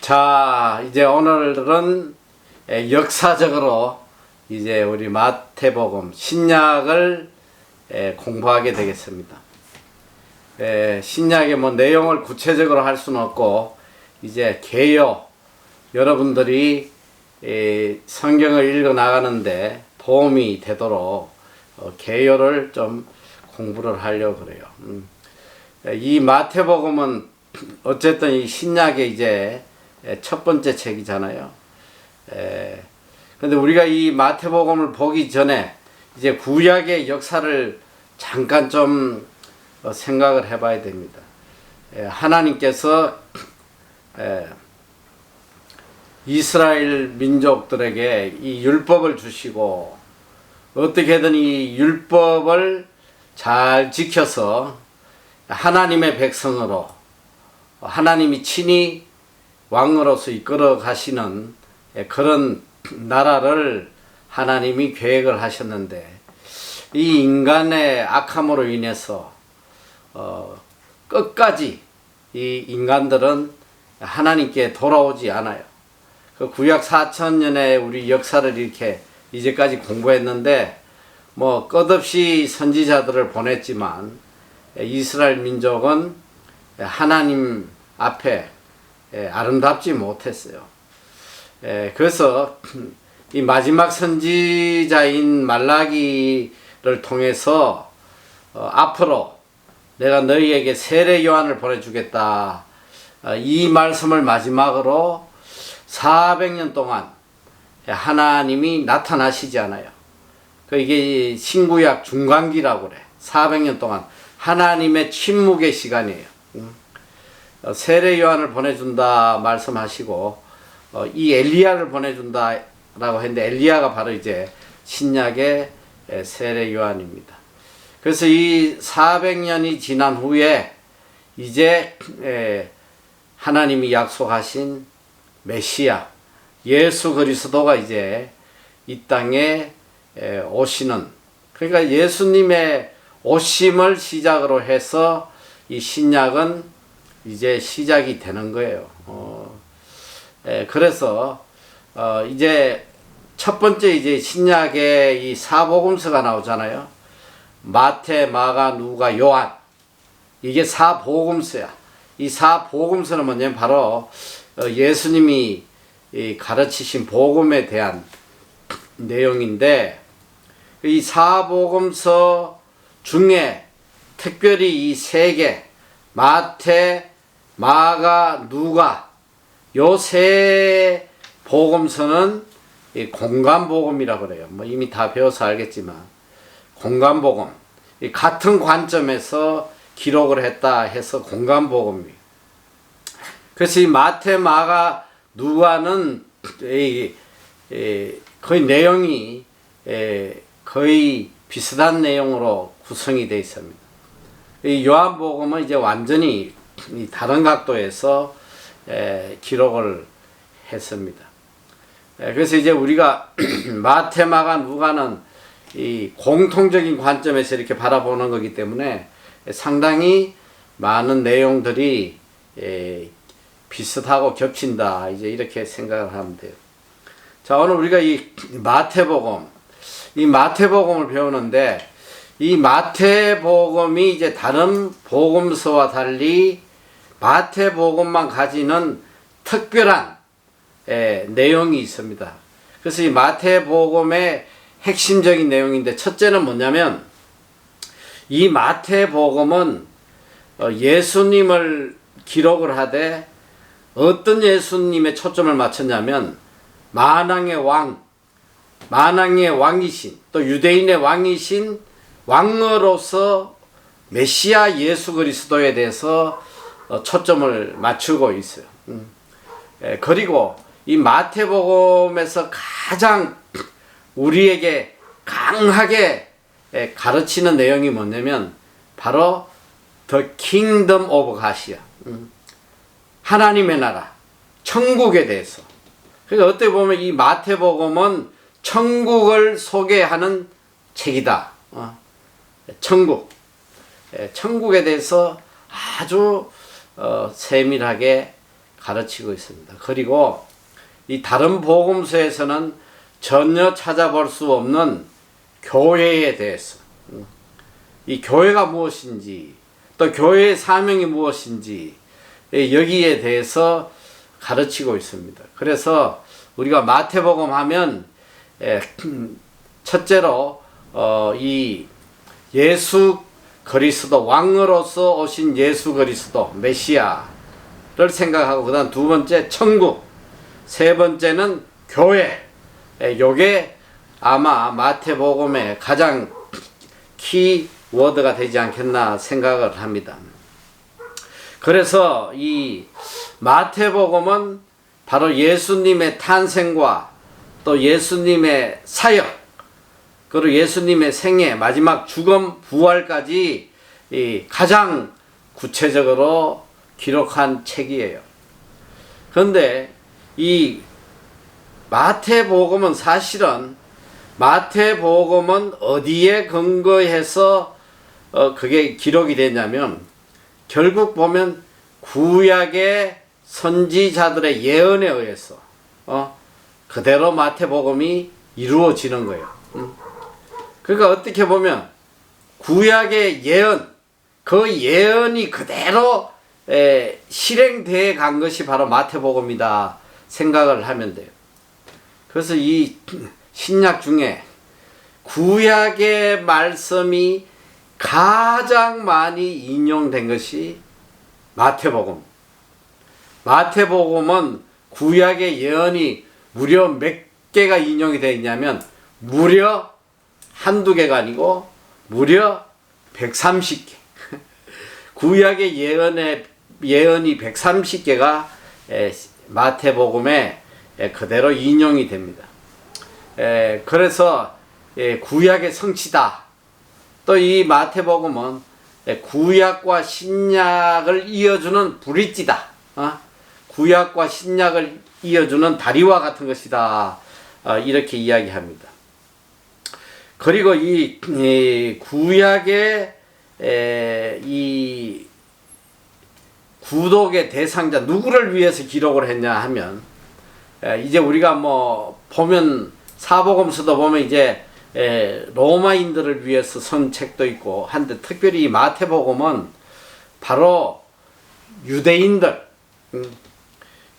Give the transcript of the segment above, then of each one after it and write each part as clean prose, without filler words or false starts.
자, 이제 오늘은 역사적으로 이제 우리 마태복음 신약을 공부하게 되겠습니다. 신약의 뭐 내용을 구체적으로 할 수는 없고 이제 개요, 여러분들이 성경을 읽어 나가는데 도움이 되도록 개요를 좀 공부를 하려고 그래요. 이 마태복음은 어쨌든 이 신약의 이제 첫 번째 책이잖아요. 근데 우리가 이 마태복음을 보기 전에 이제 구약의 역사를 잠깐 좀 생각을 해봐야 됩니다. 하나님께서 이스라엘 민족들에게 이 율법을 주시고 어떻게든 이 율법을 잘 지켜서 하나님의 백성으로 하나님이 친히 왕으로서 이끌어 가시는 그런 나라를 하나님이 계획을 하셨는데 이 인간의 악함으로 인해서 끝까지 이 인간들은 하나님께 돌아오지 않아요. 그 구약 4,000년의 우리 역사를 이렇게 이제까지 공부했는데 뭐 끝없이 선지자들을 보냈지만 이스라엘 민족은 하나님 앞에 아름답지 못했어요. 그래서 이 마지막 선지자인 말라기를 통해서 앞으로 내가 너희에게 세례 요한을 보내주겠다. 이 말씀을 마지막으로 400년 동안 하나님이 나타나시지 않아요. 이게 신구약 중간기라고 그래. 400년 동안 하나님의 침묵의 시간이에요. 세례 요한을 보내준다 말씀하시고 이 엘리야를 보내준다라고 했는데 엘리야가 바로 이제 신약의 세례 요한입니다. 그래서 이 400년이 지난 후에 이제 하나님이 약속하신 메시아 예수 그리스도가 이제 이 땅에 오시는, 그러니까 예수님의 오심을 시작으로 해서 이 신약은 이제 시작이 되는 거예요. 그래서 이제 첫 번째 이제 신약의 이 사복음서가 나오잖아요. 마태, 마가, 누가, 요한. 이게 사복음서야. 이 사복음서는 뭐냐면 바로 예수님이 가르치신 복음에 대한 내용인데 이 사복음서 중에 특별히 이 세 개, 마태, 마가, 누가, 요 세 복음서는 공간복음이라고 그래요. 뭐 이미 다 배워서 알겠지만 공간복음, 같은 관점에서 기록을 했다 해서 공간복음이에요. 그래서 이 마태, 마가, 누가는 거의 내용이 거의 비슷한 내용으로 구성이 되어 있습니다. 이 요한복음은 이제 완전히 다른 각도에서 기록을 했습니다. 그래서 이제 우리가 마태, 마가, 누가는 이 공통적인 관점에서 이렇게 바라보는 거기 때문에 상당히 많은 내용들이 비슷하고 겹친다. 이제 이렇게 생각을 하면 돼요. 자, 오늘 우리가 이 마태복음을 배우는데 이 마태복음이 이제 다른 복음서와 달리 마태복음만 가지는 특별한 내용이 있습니다. 그래서 이 마태복음의 핵심적인 내용인데 첫째는 뭐냐면 이 마태복음은 예수님을 기록을 하되 어떤 예수님의 초점을 맞췄냐면 만왕의 왕이신 또 유대인의 왕이신 왕으로서 메시아 예수 그리스도에 대해서 초점을 맞추고 있어요. 그리고 이 마태복음에서 가장 우리에게 강하게 가르치는 내용이 뭐냐면 바로 The Kingdom of God이야. 하나님의 나라, 천국에 대해서. 그러니까 어떻게 보면 이 마태복음은 천국을 소개하는 책이다. 천국에 대해서 아주 세밀하게 가르치고 있습니다. 그리고 이 다른 복음서에서는 전혀 찾아볼 수 없는 교회에 대해서, 이 교회가 무엇인지, 또 교회의 사명이 무엇인지 여기에 대해서 가르치고 있습니다. 그래서 우리가 마태복음 하면 첫째로 이 예수 그리스도, 왕으로서 오신 예수 그리스도 메시아를 생각하고, 그다음 두 번째 천국, 세 번째는 교회. 요게 아마 마태복음의 가장 키워드가 되지 않겠나 생각을 합니다. 그래서 이 마태복음은 바로 예수님의 탄생과 또 예수님의 사역, 그리고 예수님의 생애, 마지막 죽음, 부활까지 가장 구체적으로 기록한 책이에요. 그런데 이 마태복음은 사실은 마태복음은 어디에 근거해서 그게 기록이 되냐면, 결국 보면 구약의 선지자들의 예언에 의해서 그대로 마태복음이 이루어지는 거예요. 그러니까 어떻게 보면 구약의 예언, 그 예언이 그대로 실행되어 간 것이 바로 마태복음이다 생각을 하면 돼요. 그래서 이 신약 중에 구약의 말씀이 가장 많이 인용된 것이 마태복음. 마태복음은 구약의 예언이 무려 몇 개가 인용이 되어 있냐면, 무려 한두 개가 아니고 무려 130개. 구약의 예언이 130개가 마태복음에 그대로 인용이 됩니다. 그래서 구약의 성취다. 또 이 마태복음은 구약과 신약을 이어주는 브릿지다. 구약과 신약을 이어주는 다리와 같은 것이다. 이렇게 이야기합니다. 그리고 이 구약의 이 구독의 대상자, 누구를 위해서 기록을 했냐 하면, 이제 우리가 뭐 보면 사복음서도 보면 이제 로마인들을 위해서 쓴 책도 있고 한데, 특별히 이 마태복음은 바로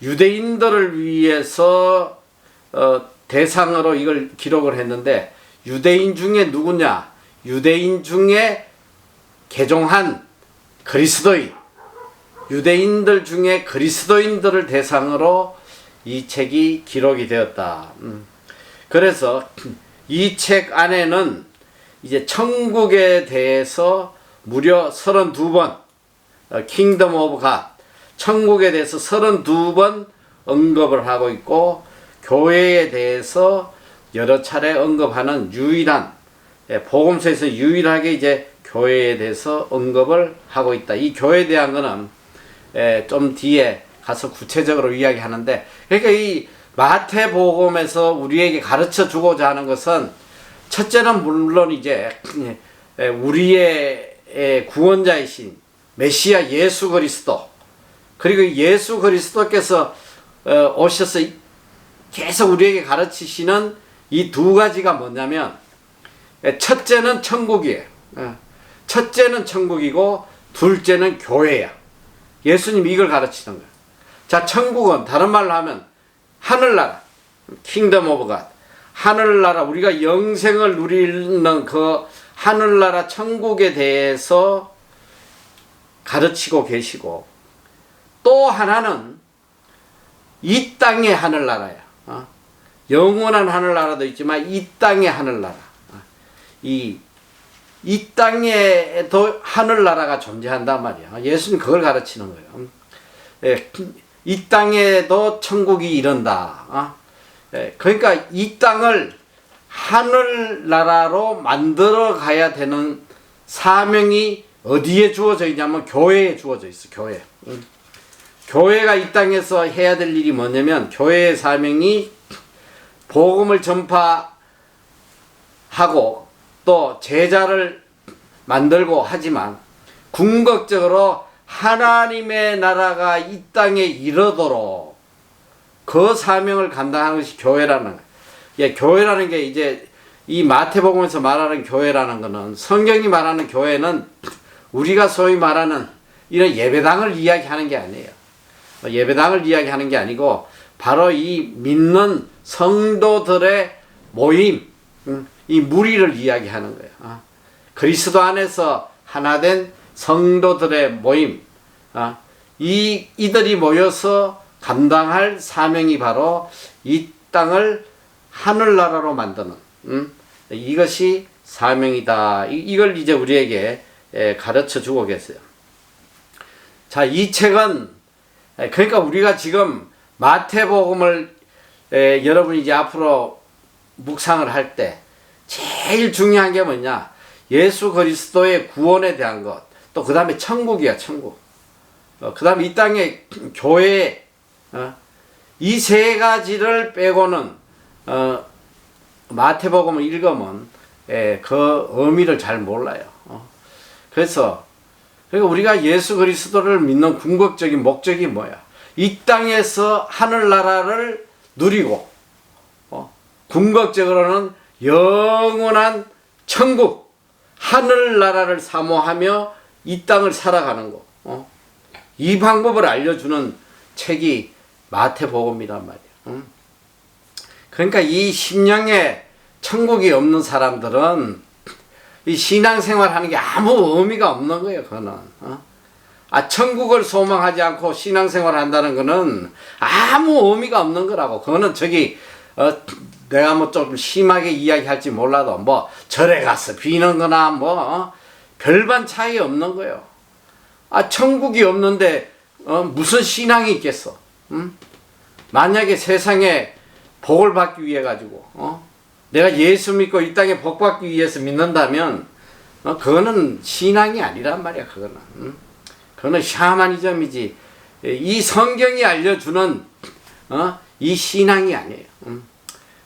유대인들을 위해서 대상으로 이걸 기록을 했는데, 유대인 중에 누구냐? 유대인 중에 개종한 그리스도인, 유대인들 중에 그리스도인들을 대상으로 이 책이 기록이 되었다. 그래서 이 책 안에는 이제 천국에 대해서 무려 32번, 킹덤 오브 갓, 천국에 대해서 32번 언급을 하고 있고, 교회에 대해서 여러 차례 언급하는 유일한, 복음서에서 유일하게 이제 교회에 대해서 언급을 하고 있다. 이 교회에 대한 거는 좀 뒤에 가서 구체적으로 이야기하는데, 그러니까 이 마태복음에서 우리에게 가르쳐 주고자 하는 것은, 첫째는 물론 이제 우리의 구원자이신 메시아 예수 그리스도, 그리고 예수 그리스도께서 오셔서 계속 우리에게 가르치시는 이 두 가지가 뭐냐면, 첫째는 천국이에요. 첫째는 천국이고 둘째는 교회야. 예수님이 이걸 가르치는 거예요. 자, 천국은 다른 말로 하면 하늘나라, 킹덤 오브 갓, 하늘나라, 우리가 영생을 누리는 그 하늘나라 천국에 대해서 가르치고 계시고, 또 하나는 이 땅의 하늘나라야. 영원한 하늘나라도 있지만 이 땅의 하늘나라, 이 땅에도 하늘나라가 존재한단 말이야. 예수님 그걸 가르치는 거예요. 이 땅에도 천국이 이른다. 그러니까 이 땅을 하늘나라로 만들어 가야 되는 사명이 어디에 주어져 있냐면 교회에 주어져 있어. 교회가 이 땅에서 해야 될 일이 뭐냐면, 교회의 사명이 복음을 전파하고 또 제자를 만들고 하지만, 궁극적으로 하나님의 나라가 이 땅에 이르도록 그 사명을 감당하는 것이 교회라는 거예요. 예, 교회라는 게 이제 이 마태복음에서 말하는 교회라는 거는, 성경이 말하는 교회는 우리가 소위 말하는 이런 예배당을 이야기하는 게 아니에요. 예배당을 이야기하는 게 아니고 바로 이 믿는 성도들의 모임, 이 무리를 이야기하는 거예요. 그리스도 안에서 하나된 성도들의 모임, 이들이 모여서 감당할 사명이 바로 이 땅을 하늘나라로 만드는, 이것이 사명이다. 이걸 이제 우리에게 가르쳐 주고 계세요. 자, 이 책은, 그러니까 우리가 지금 마태복음을 여러분이 이제 앞으로 묵상을 할 때 제일 중요한 게 뭐냐? 예수 그리스도의 구원에 대한 것, 또 그 다음에 천국이야, 천국. 그 다음에 이 땅의 교회, 이 세 가지를 빼고는 마태복음을 읽으면 그 의미를 잘 몰라요. 그래서 그러니까 우리가 예수 그리스도를 믿는 궁극적인 목적이 뭐야? 이 땅에서 하늘나라를 누리고 궁극적으로는 영원한 천국, 하늘나라를 사모하며 이 땅을 살아가는 거. 이 방법을 알려주는 책이 마태복음이란 말이야. 그러니까 이 심령에 천국이 없는 사람들은 이 신앙생활 하는 게 아무 의미가 없는 거예요, 그거는. 천국을 소망하지 않고 신앙생활 한다는 거는 아무 의미가 없는 거라고. 그거는 내가 뭐 좀 심하게 이야기할지 몰라도 절에 가서 비는 거나 별반 차이 없는 거예요. 천국이 없는데 무슨 신앙이 있겠어? 만약에 세상에 복을 받기 위해 가지고 내가 예수 믿고 이 땅에 복 받기 위해서 믿는다면 그거는 신앙이 아니란 말이야. 그거는 샤머니즘이지. 이 성경이 알려주는 이 신앙이 아니에요.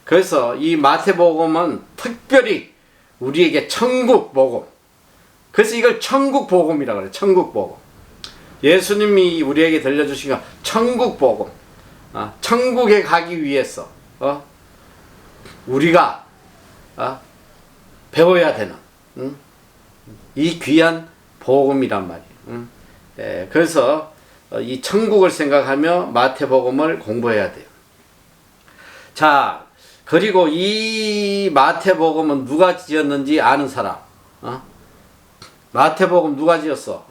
그래서 이 마태복음은 특별히 우리에게 천국 복음. 그래서 이걸 천국 복음이라고 그래요. 천국 복음. 예수님이 우리에게 들려주신 건 천국 복음. 천국에 가기 위해서 우리가 배워야 되는 이 귀한 복음이란 말이에요. 그래서 이 천국을 생각하며 마태복음을 공부해야 돼요. 자, 그리고 이 마태복음은 누가 지었는지 아는 사람? 마태복음 누가 지었어?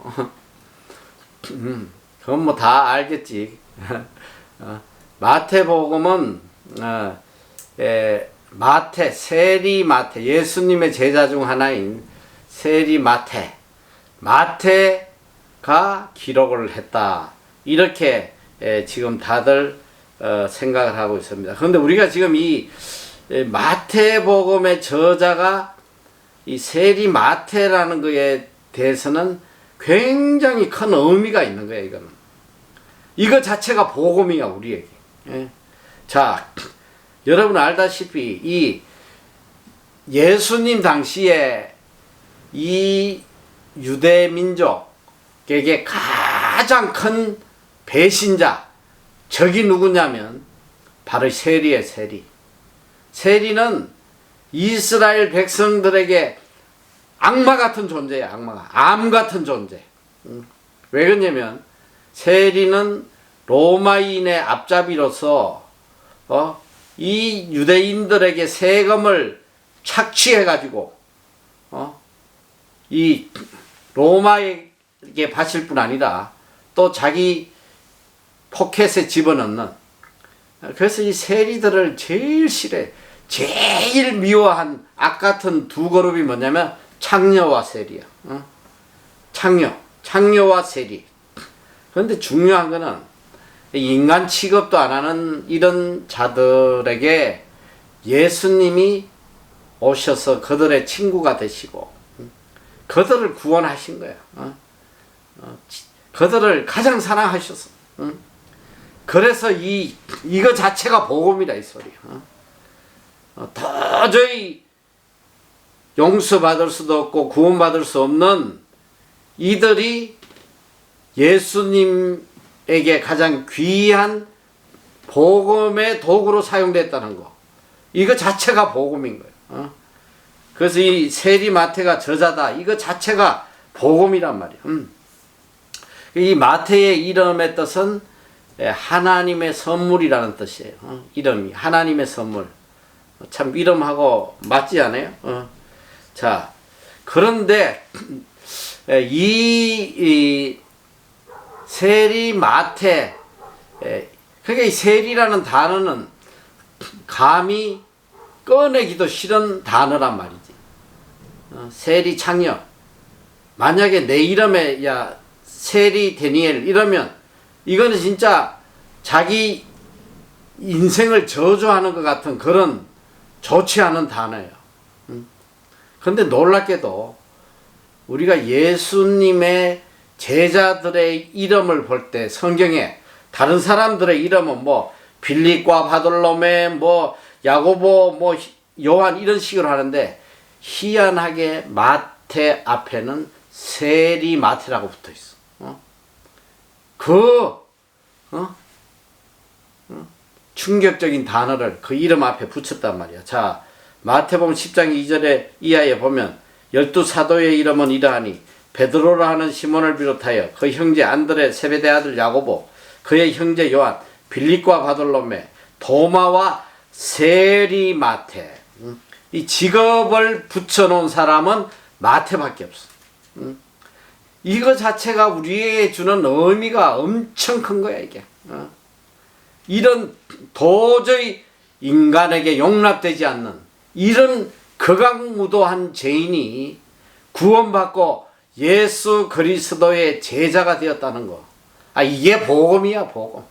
그건 다 알겠지. 마태복음은 세리 마태, 예수님의 제자 중 하나인 세리 마태가 기록을 했다. 이렇게 지금 다들 생각을 하고 있습니다. 그런데 우리가 지금 이 마태복음의 저자가 이 세리 마태라는 것에 대해서는 굉장히 큰 의미가 있는 거예요. 이거는 이거 자체가 복음이야, 우리에게. 자, 여러분 알다시피 이 예수님 당시에 이 유대 민족에게 가장 큰 배신자, 적이 누구냐면 바로 세리예요. 세리는 이스라엘 백성들에게 악마 같은 존재예요. 암 같은 존재. 왜 그러냐면 세리는 로마인의 앞잡이로서 이 유대인들에게 세금을 착취해 가지고 이 로마에게 바칠 뿐 아니라 또 자기 포켓에 집어넣는. 그래서 이 세리들을 제일 싫어해. 제일 미워한 악 같은 두 그룹이 뭐냐면 창녀와 세리야. 창녀와 세리. 그런데 중요한 거는 인간 취급도 안 하는 이런 자들에게 예수님이 오셔서 그들의 친구가 되시고 그들을 구원하신 거야. 그들을 가장 사랑하셔서. 그래서 이거 자체가 복음이다, 이 소리야. 도저히 용서받을 수도 없고 구원받을 수 없는 이들이 예수님에게 가장 귀한 복음의 도구로 사용됐다는 거. 이거 자체가 복음인 거예요. 그래서 이 세리 마태가 저자다. 이거 자체가 복음이란 말이에요. 이 마태의 이름의 뜻은 하나님의 선물이라는 뜻이에요. 이름이 하나님의 선물. 참 이름하고 맞지 않아요? 자, 그런데 이 세리 마태, 그러니까 이 세리라는 단어는 감히 꺼내기도 싫은 단어란 말이지. 세리 창녀. 만약에 내 이름에 야 세리 데니엘 이러면 이거는 진짜 자기 인생을 저주하는 것 같은 그런 좋지 않은 단어예요. 그런데 놀랍게도 우리가 예수님의 제자들의 이름을 볼 때 성경에 다른 사람들의 이름은 뭐 빌립과 바돌로메 뭐 야고보 뭐 요한 이런 식으로 하는데 희한하게 마태 앞에는 세리 마태라고 붙어 있어. 충격적인 단어를 그 이름 앞에 붙였단 말이야. 자, 마태복음 10장 2절에 이하에 보면 12사도의 이름은 이러하니 베드로라 하는 시몬을 비롯하여 그 형제 안드레 세베대 아들 야고보 그의 형제 요한 빌립과 바돌로메 도마와 세리 마태. 이 직업을 붙여놓은 사람은 마태밖에 없어. 이거 자체가 우리에게 주는 의미가 엄청 큰 거야 이게. 이런 도저히 인간에게 용납되지 않는 이런 극악무도한 죄인이 구원받고 예수 그리스도의 제자가 되었다는 거. 이게 복음이야 복음.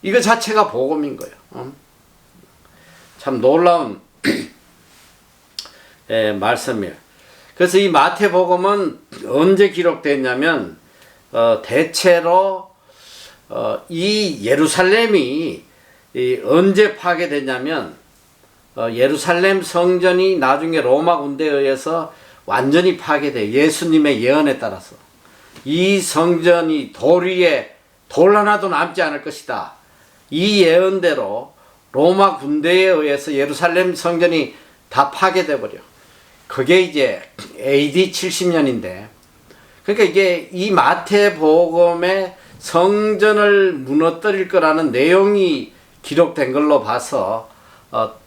이거 자체가 복음인 거예요. 참 놀라운 말씀이에요. 그래서 이 마태복음은 언제 기록됐냐면 대체로 이 예루살렘이 언제 파괴됐냐면 예루살렘 성전이 나중에 로마 군대에 의해서 완전히 파괴돼. 예수님의 예언에 따라서 이 성전이 돌 위에 돌 하나도 남지 않을 것이다. 이 예언대로 로마 군대에 의해서 예루살렘 성전이 다 파괴돼 버려. 그게 이제 AD 70년인데, 그러니까 이게 이 마태복음의 성전을 무너뜨릴 거라는 내용이 기록된 걸로 봐서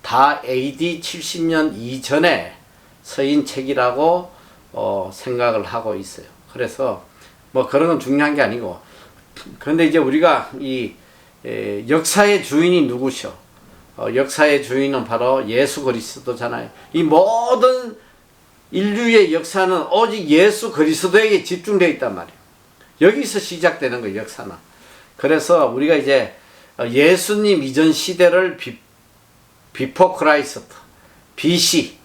다 AD 70년 이전에 서인 책이라고 생각을 하고 있어요. 그래서 뭐 그런 건 중요한 게 아니고, 그런데 이제 우리가 이 역사의 주인이 누구셔? 역사의 주인은 바로 예수 그리스도잖아요. 이 모든 인류의 역사는 오직 예수 그리스도에게 집중되어 있단 말이에요. 여기서 시작되는 거예요, 역사는. 그래서 우리가 이제 예수님 이전 시대를 비포 크라이스트, BC,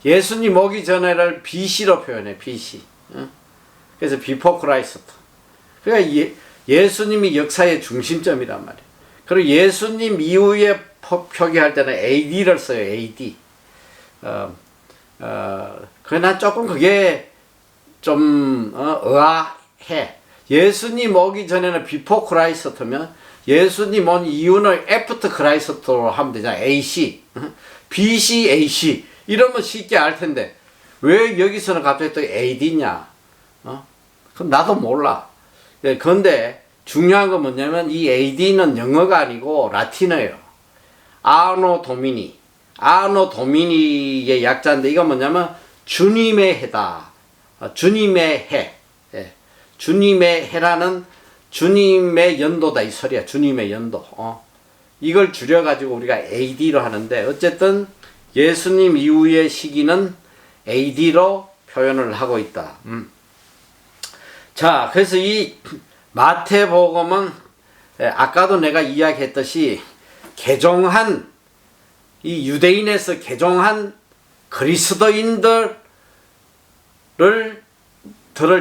예수님 오기 전에를 BC로 표현해, BC. 그래서 비포 크라이스트. 그러니까 예수님이 역사의 중심점이란 말이에요. 그리고 예수님 이후에 표기할 때는 AD를 써요, AD. 그러나 조금 그게 좀 의아해. 예수님 오기 전에는 비포 크라이스트면 예수님 온 이후는 애프터 크라이스트로 하면 되잖아. AC, BC, AC 이러면 쉽게 알 텐데 왜 여기서는 갑자기 또 AD냐? 그럼 나도 몰라. 그런데 중요한 건 뭐냐면 이 AD는 영어가 아니고 라틴어예요. 아노 도미니. 아노 도미니의 약자인데 이건 뭐냐면 주님의 해다. 주님의 해. 주님의 해라는 주님의 연도다 이 소리야. 주님의 연도. 이걸 줄여가지고 우리가 AD로 하는데 어쨌든 예수님 이후의 시기는 AD로 표현을 하고 있다. 자, 그래서 이 마태복음은 아까도 내가 이야기했듯이 개종한 이 유대인에서 개종한 그리스도인들을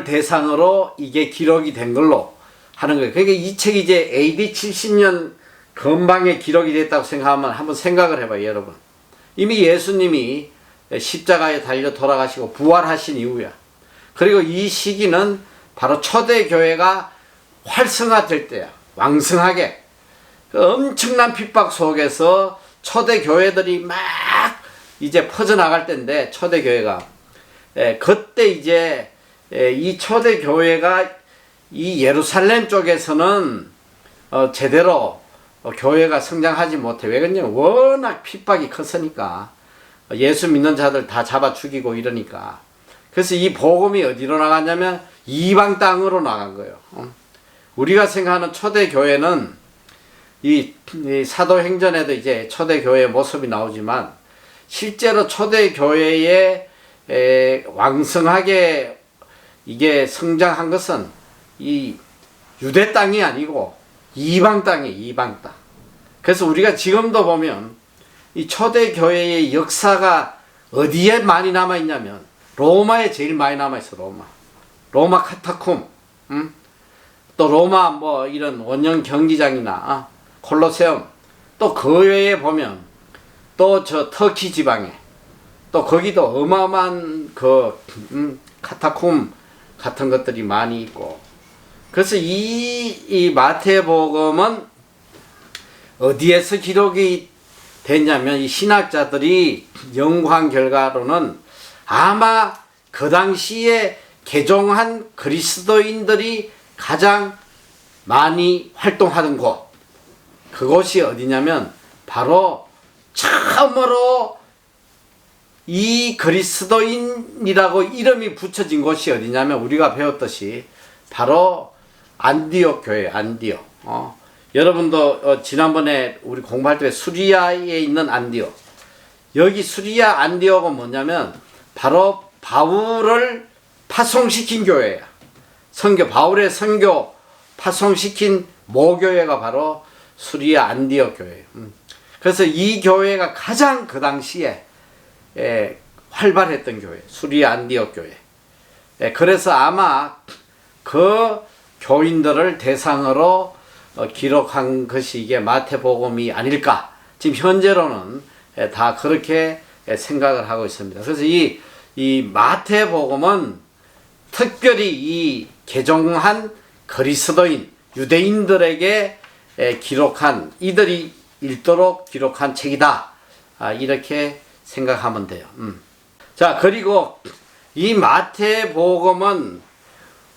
대상으로 이게 기록이 된 걸로 하는 거예요. 그러니까 이 책이 이제 AD 70년 근방에 기록이 됐다고 생각하면 한번 생각을 해봐요, 여러분. 이미 예수님이 십자가에 달려 돌아가시고 부활하신 이후야. 그리고 이 시기는 바로 초대교회가 활성화될 때야. 왕성하게. 그 엄청난 핍박 속에서 초대교회들이 막 이제 퍼져나갈 때인데, 초대교회가. 그때 이제 이 초대교회가 이 예루살렘 쪽에서는 제대로 교회가 성장하지 못해. 왜 그러냐면 워낙 핍박이 컸으니까. 예수 믿는 자들 다 잡아 죽이고 이러니까. 그래서 이 복음이 어디로 나갔냐면 이방 땅으로 나간 거예요. 우리가 생각하는 초대교회는 이 사도행전에도 이제 초대교회의 모습이 나오지만, 실제로 초대교회에 왕성하게 이게 성장한 것은 이 유대 땅이 아니고 이방 땅이에요. 이방 땅. 그래서 우리가 지금도 보면 이 초대교회의 역사가 어디에 많이 남아있냐면 로마에 제일 많이 남아있어. 로마 카타콤, 또 로마 뭐 이런 원형 경기장이나 콜로세움, 또 그 외에 보면 또 저 터키 지방에 또 거기도 어마어마한 그 카타콤 같은 것들이 많이 있고. 그래서 이 마태복음은 어디에서 기록이 됐냐면, 이 신학자들이 연구한 결과로는 아마 그 당시에 개종한 그리스도인들이 가장 많이 활동하던 곳, 그곳이 어디냐면 바로 처음으로 이 그리스도인이라고 이름이 붙여진 곳이 어디냐면, 우리가 배웠듯이 바로 안디옥 교회. 안디옥. 여러분도 지난번에 우리 공부할 때 수리아에 있는 안디옥, 여기 수리아 안디옥은 뭐냐면 바로 바울을 파송시킨 교회야. 바울의 선교 파송시킨 모교회가 바로 수리아 안디옥 교회예요. 그래서 이 교회가 가장 그 당시에 활발했던 교회, 수리아 안디옥 교회. 그래서 아마 그 교인들을 대상으로 기록한 것이 이게 마태복음이 아닐까. 지금 현재로는 다 그렇게 생각을 하고 있습니다. 그래서 이 마태복음은 특별히 이 개종한 그리스도인, 유대인들에게 기록한, 이들이 읽도록 기록한 책이다. 이렇게 생각하면 돼요. 자, 그리고 이 마태복음은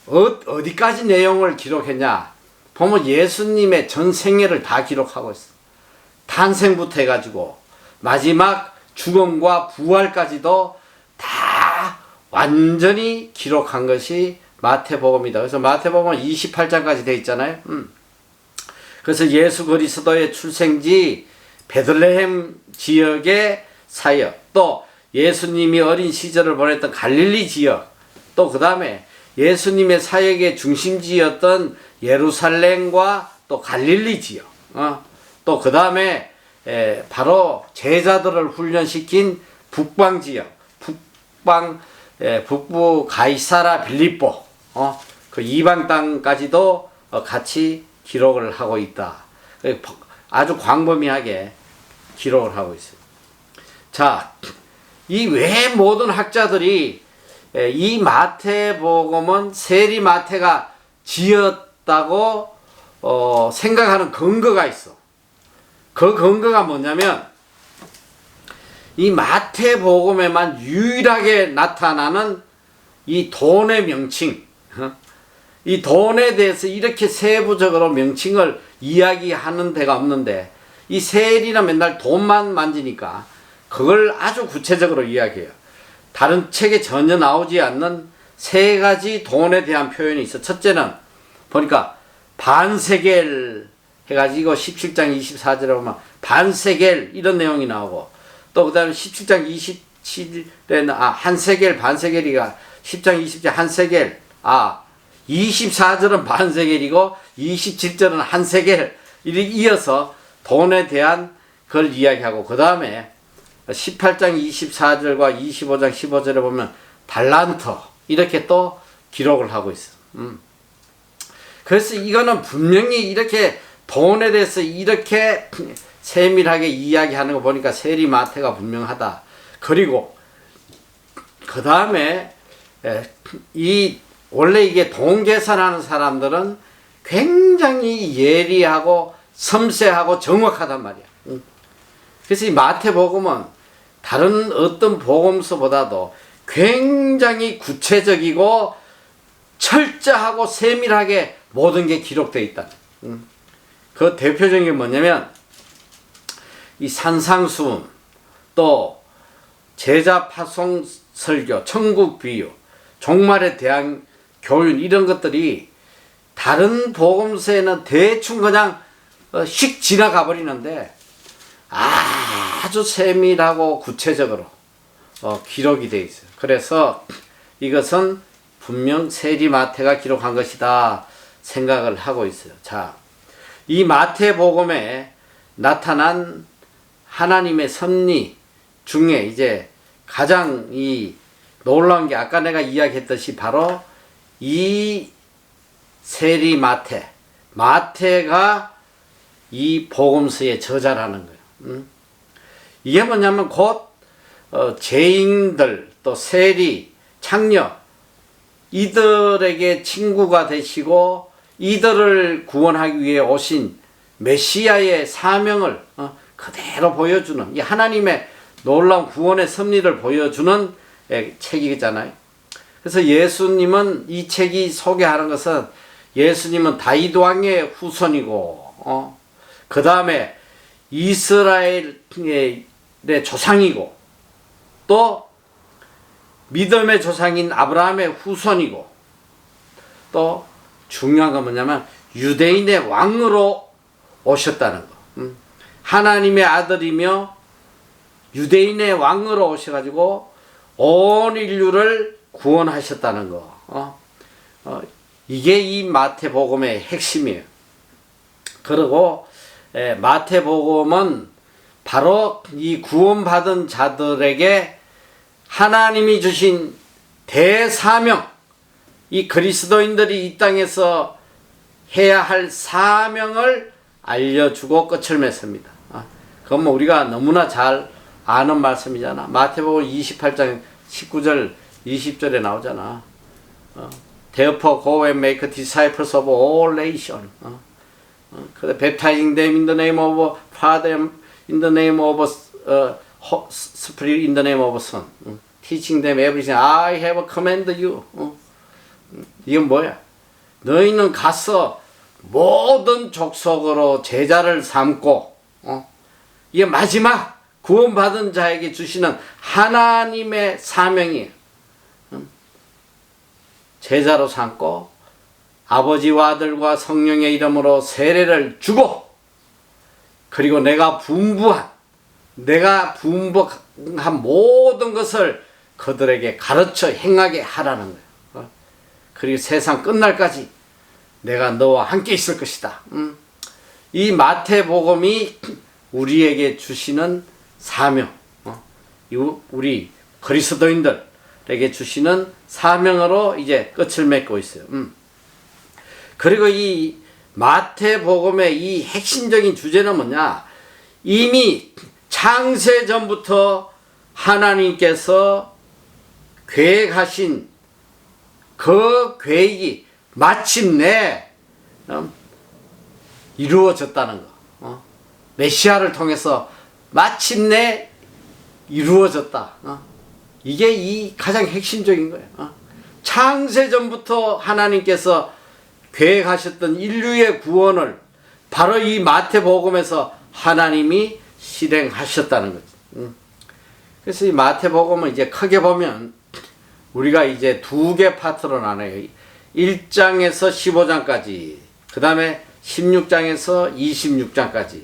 어디까지 내용을 기록했냐? 보면 예수님의 전 생애를 다 기록하고 있어. 탄생부터 해가지고 마지막 죽음과 부활까지도 다 완전히 기록한 것이 마태복음이다. 그래서 마태복음은 28장까지 되어 있잖아요. 그래서 예수 그리스도의 출생지 베들레헴 지역의 사역, 또 예수님이 어린 시절을 보냈던 갈릴리 지역, 또 그 다음에 예수님의 사역의 중심지였던 예루살렘과 또 갈릴리 지역, 또 그 다음에 바로 제자들을 훈련시킨 북방 지역, 북부 가이사라 빌립보, 그 이방 땅까지도 같이 기록을 하고 있다. 아주 광범위하게 기록을 하고 있어요. 자, 이 외 모든 학자들이 이 마태복음은 세리 마태가 지었다고 생각하는 근거가 있어. 그 근거가 뭐냐면, 이 마태복음에만 유일하게 나타나는 이 돈의 명칭, 이 돈에 대해서 이렇게 세부적으로 명칭을 이야기하는 데가 없는데, 이 세리는 맨날 돈만 만지니까 그걸 아주 구체적으로 이야기해요. 다른 책에 전혀 나오지 않는 세 가지 돈에 대한 표현이 있어. 첫째는 보니까 반세겔 해가지고 17장 24절에 보면 반세겔 이런 내용이 나오고, 또 그 다음에 17장 27절에는 한세겔, 반세겔이가 10장 20절 한세겔, 24절은 반세겔이고 27절은 한세겔, 이렇게 이어서 돈에 대한 걸 이야기하고, 그 다음에 18장 24절과 25장 15절에 보면 달란터 이렇게 또 기록을 하고 있어. 그래서 이거는 분명히 이렇게 돈에 대해서 이렇게 세밀하게 이야기하는 거 보니까 세리 마태가 분명하다. 그리고 그 다음에 원래 이게 돈 계산하는 사람들은 굉장히 예리하고 섬세하고 정확하단 말이야. 그래서 이 마태복음은 다른 어떤 복음서보다도 굉장히 구체적이고 철저하고 세밀하게 모든 게 기록되어 있다. 그 대표적인 게 뭐냐면 이 산상수훈, 또 제자 파송 설교, 천국 비유, 종말에 대한 교훈, 이런 것들이 다른 복음서에는 대충 그냥 휙 지나가 버리는데 아주 세밀하고 구체적으로 기록이 되어 있어요. 그래서 이것은 분명 세리 마태가 기록한 것이다 생각을 하고 있어요. 자, 이 마태복음에 나타난 하나님의 섭리 중에 이제 가장 이 놀라운 게 아까 내가 이야기했듯이 바로 이 세리 마태가 이 복음서의 저자라는 거예요. 이게 뭐냐면 곧 죄인들, 또 세리, 창녀, 이들에게 친구가 되시고 이들을 구원하기 위해 오신 메시아의 사명을 그대로 보여주는, 이 하나님의 놀라운 구원의 섭리를 보여주는 책이잖아요. 그래서 예수님은, 이 책이 소개하는 것은 예수님은 다윗 왕의 후손이고, 그 다음에 이스라엘의 조상이고, 또 믿음의 조상인 아브라함의 후손이고, 또 중요한 건 뭐냐면 유대인의 왕으로 오셨다는 거. 하나님의 아들이며 유대인의 왕으로 오셔가지고 온 인류를 구원하셨다는 거. 이게 이 마태복음의 핵심이에요. 그리고 마태복음은 바로 이 구원받은 자들에게 하나님이 주신 대사명, 이 그리스도인들이 이 땅에서 해야 할 사명을 알려주고 끝을 맺습니다. 그건 뭐 우리가 너무나 잘 아는 말씀이잖아. 마태복음 28장 19절 20절에 나오잖아. Therefore go and make disciples of all nations. baptizing them in the name of Father, in the name of Spirit, in the name of Son. teaching them everything I have commanded you. 이건 뭐야? 너희는 가서 모든 족속으로 제자를 삼고, 이게 마지막 구원받은 자에게 주시는 하나님의 사명이에요. 제자로 삼고 아버지와 아들과 성령의 이름으로 세례를 주고, 그리고 내가 분부한 모든 것을 그들에게 가르쳐 행하게 하라는 거예요. 그리고 세상 끝날까지 내가 너와 함께 있을 것이다. 이 마태복음이 우리에게 주시는 사명, 우리 그리스도인들에게 주시는 사명으로 이제 끝을 맺고 있어요. 그리고 이 마태복음의 이 핵심적인 주제는 뭐냐? 이미 창세전부터 하나님께서 계획하신 그 계획이 마침내 이루어졌다는 거. 메시아를 통해서 마침내 이루어졌다. 이게 이 가장 핵심적인 거예요. 창세전부터 하나님께서 계획하셨던 인류의 구원을 바로 이 마태복음에서 하나님이 실행하셨다는 거죠. 그래서 이 마태복음은 이제 크게 보면 우리가 이제 두 개 파트로 나눠요. 1장에서 15장까지, 그 다음에 16장에서 26장까지.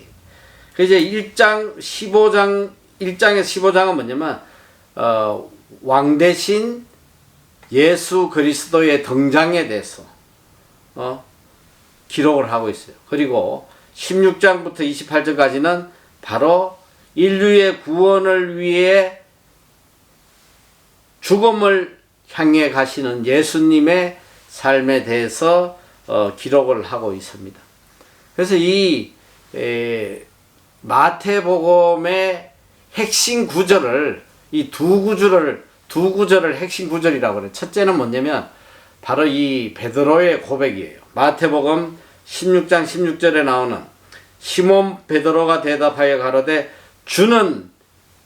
그 이제 1장에서 15장은 뭐냐면, 왕 대신 예수 그리스도의 등장에 대해서, 기록을 하고 있어요. 그리고 16장부터 28장까지는 바로 인류의 구원을 위해 죽음을 향해 가시는 예수님의 삶에 대해서 기록을 하고 있습니다. 그래서 이 마태복음의 핵심 구절을, 이 두 구절을 핵심 구절이라고 그래요. 첫째는 뭐냐면 바로 이 베드로의 고백이에요. 마태복음 16장 16절에 나오는 시몬 베드로가 대답하여 가로되 주는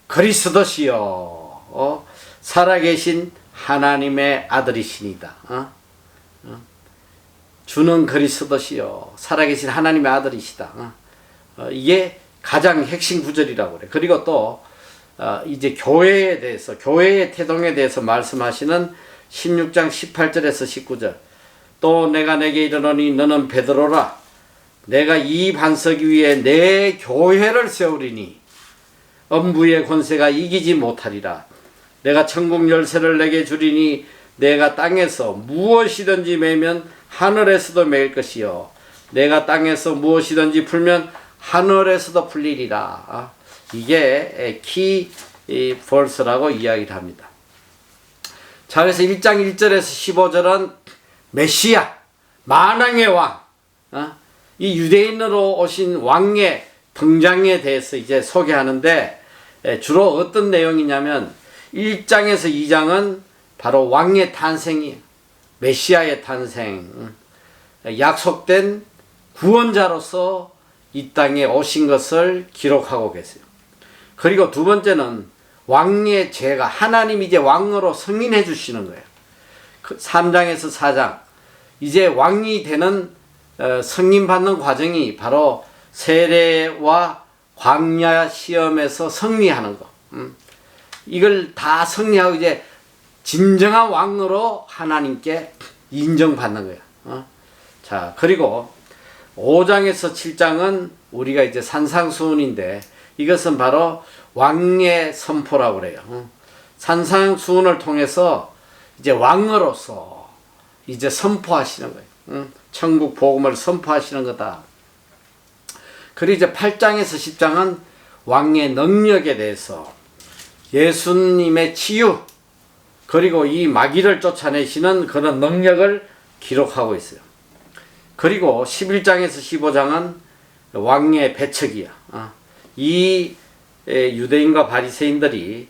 그리스도시요 살아계신 하나님의 아들이시니다. 주는 그리스도시요 살아계신 하나님의 아들이시다. 이게 가장 핵심 구절이라고 그래. 그리고 또 이제 교회에 대해서, 교회의 태동에 대해서 말씀하시는 16장 18절에서 19절. 또 내가 내게 이르노니 너는 베드로라. 내가 이 반석 위에 내 교회를 세우리니 엄부의 권세가 이기지 못하리라. 내가 천국 열쇠를 내게 주리니 내가 땅에서 무엇이든지 매면 하늘에서도 매일 것이요 내가 땅에서 무엇이든지 풀면 하늘에서도 풀리리라. 이게 키 벌스라고 이야기를 합니다. 자, 그래서 1장 1절에서 15절은 메시아, 만왕의 왕, 이 유대인으로 오신 왕의 등장에 대해서 이제 소개하는데, 주로 어떤 내용이냐면 1장에서 2장은 바로 왕의 탄생이에요. 메시아의 탄생, 약속된 구원자로서 이 땅에 오신 것을 기록하고 계세요. 그리고 두 번째는 왕의 죄가, 하나님이 이제 왕으로 승인해 주시는 거예요. 3장에서 4장, 이제 왕이 되는 승인받는 과정이 바로 세례와 광야 시험에서 승리하는 거. 이걸 다 승리하고 이제 진정한 왕으로 하나님께 인정받는 거야. 자, 그리고 5장에서 7장은 우리가 이제 산상수훈인데 이것은 바로 왕의 선포라고 그래요. 산상수훈을 통해서 이제 왕으로서 이제 선포하시는 거예요. 천국 복음을 선포하시는 거다. 그리고 이제 8장에서 10장은 왕의 능력에 대해서 예수님의 치유 그리고 이 마귀를 쫓아내시는 그런 능력을 기록하고 있어요. 그리고 11장에서 15장은 왕의 배척이야. 이 유대인과 바리새인들이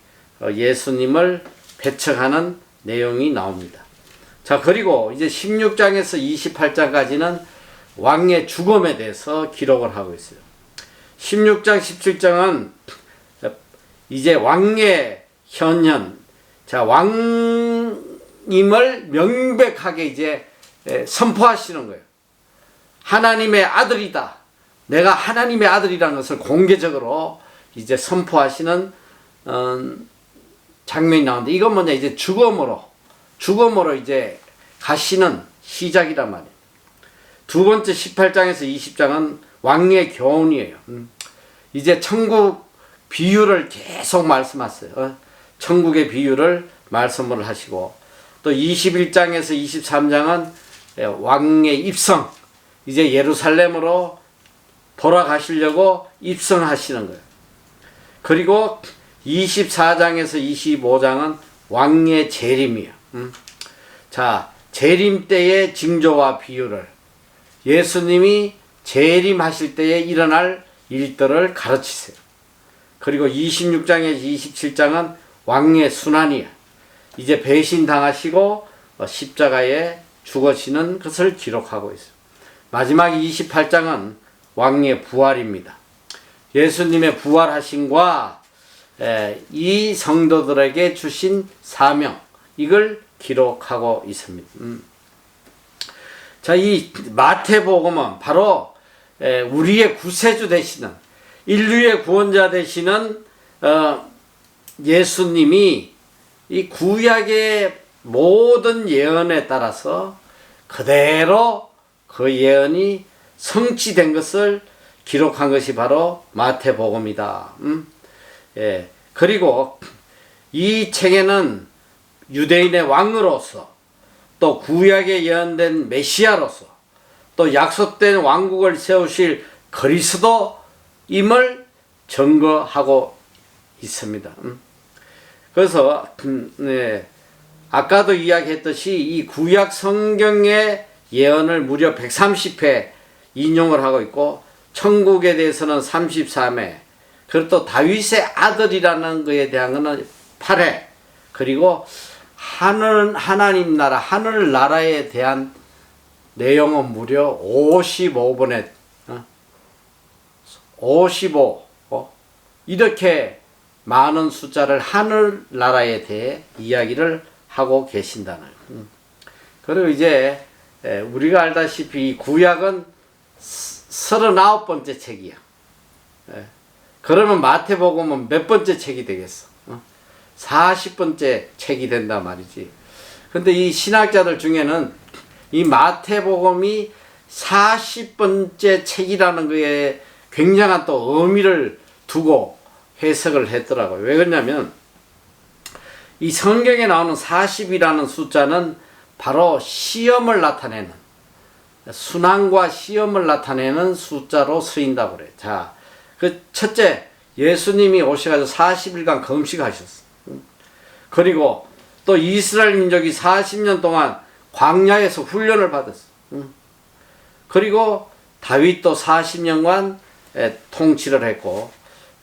예수님을 배척하는 내용이 나옵니다. 자, 그리고 이제 16장에서 28장까지는 왕의 죽음에 대해서 기록을 하고 있어요. 16장, 17장은 이제 왕의 현현, 자, 왕임을 명백하게 이제 선포하시는 거예요. 하나님의 아들이다. 내가 하나님의 아들이라는 것을 공개적으로 이제 선포하시는 장면이 나오는데, 이건 뭐냐, 이제 죽음으로 이제 가시는 시작이란 말이에요. 두 번째 18장에서 20장은 왕의 교훈이에요. 이제 천국 비유를 계속 말씀하세요. 천국의 비유를 말씀을 하시고, 또 21장에서 23장은 왕의 입성, 이제 예루살렘으로 돌아가시려고 입성하시는 거예요. 그리고 24장에서 25장은 왕의 재림이에요. 자, 재림 때의 징조와 비유를, 예수님이 재림하실 때에 일어날 일들을 가르치세요. 그리고 26장에서 27장은 왕의 순환이야. 이제 배신당하시고 십자가에 죽으시는 것을 기록하고 있어요. 마지막 28장은 왕의 부활입니다. 예수님의 부활하심과 이 성도들에게 주신 사명, 이걸 기록하고 있습니다. 자, 이 마태복음은 바로 우리의 구세주 되시는, 인류의 구원자 되시는 예수님이 이 구약의 모든 예언에 따라서 그대로 그 예언이 성취된 것을 기록한 것이 바로 마태복음이다. 그리고 이 책에는 유대인의 왕으로서, 또 구약에 예언된 메시아로서, 또 약속된 왕국을 세우실 그리스도임을 증거하고 있습니다. 그래서 아까도 이야기했듯이 이 구약 성경의 예언을 무려 130회 인용을 하고 있고, 천국에 대해서는 33회, 그리고 또 다윗의 아들이라는 것에 대한 것은 8회, 그리고 하나님 나라, 하늘 나라에 대한 내용은 무려 55번에 55 이렇게 많은 숫자를 하늘나라에 대해 이야기를 하고 계신다는. 그리고 이제 우리가 알다시피 구약은 39번째 책이야. 그러면 마태복음은 몇 번째 책이 되겠어? 40번째 책이 된단 말이지. 근데 이 신학자들 중에는 이 마태복음이 40번째 책이라는 거에 굉장한 또 의미를 두고 해석을 했더라고요. 왜 그러냐면 이 성경에 나오는 40이라는 숫자는 바로 시험을 나타내는, 순환과 시험을 나타내는 숫자로 쓰인다고 그래. 자, 그 첫째, 예수님이 오셔가지고 40일간 금식하셨어. 그리고 또 이스라엘 민족이 40년 동안 광야에서 훈련을 받았어. 그리고 다윗도 40년간 통치를 했고,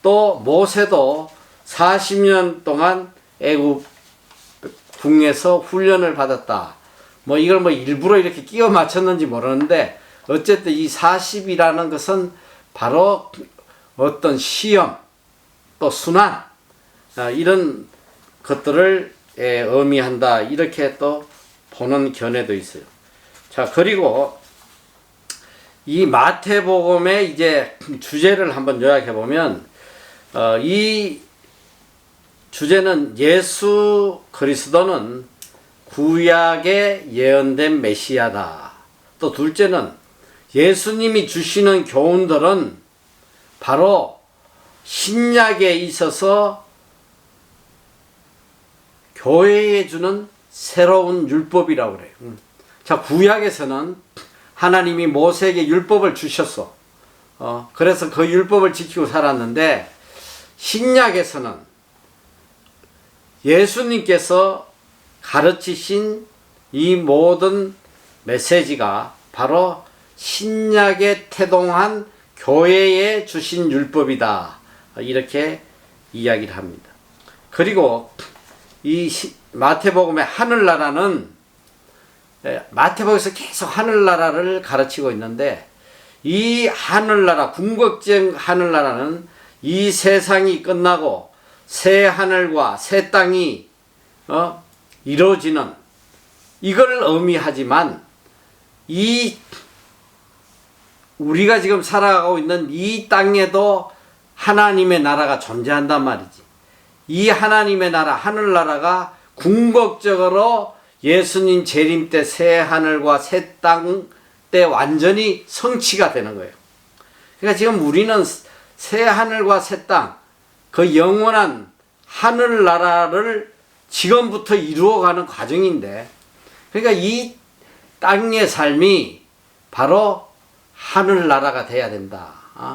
또 모세도 40년 동안 애굽 궁에서 훈련을 받았다. 뭐 이걸 뭐 일부러 이렇게 끼워 맞췄는지 모르는데, 어쨌든 이 40이라는 것은 바로 어떤 시험, 또 순환, 이런 것들을 의미한다. 이렇게 또 보는 견해도 있어요. 자, 그리고 이 마태복음의 이제 주제를 한번 요약해 보면, 이 주제는 예수 그리스도는 구약에 예언된 메시아다. 또 둘째는 예수님이 주시는 교훈들은 바로 신약에 있어서 교회에 주는 새로운 율법이라고 그래요. 자, 구약에서는 하나님이 모세에게 율법을 주셨어. 그래서 그 율법을 지키고 살았는데, 신약에서는 예수님께서 가르치신 이 모든 메시지가 바로 신약에 태동한 교회에 주신 율법이다. 이렇게 이야기를 합니다. 그리고 이 마태복음의 하늘나라는, 마태복음에서 계속 하늘나라를 가르치고 있는데, 이 하늘나라, 궁극적 하늘나라는 이 세상이 끝나고 새 하늘과 새 땅이 이루어지는, 이걸 의미하지만, 이 우리가 지금 살아가고 있는 이 땅에도 하나님의 나라가 존재한단 말이지. 이 하나님의 나라, 하늘나라가 궁극적으로 예수님 재림 때 새 하늘과 새 땅 때 완전히 성취가 되는 거예요. 그러니까 지금 우리는 새 하늘과 새 땅, 그 영원한 하늘나라를 지금부터 이루어가는 과정인데, 그러니까 이 땅의 삶이 바로 하늘나라가 돼야 된다.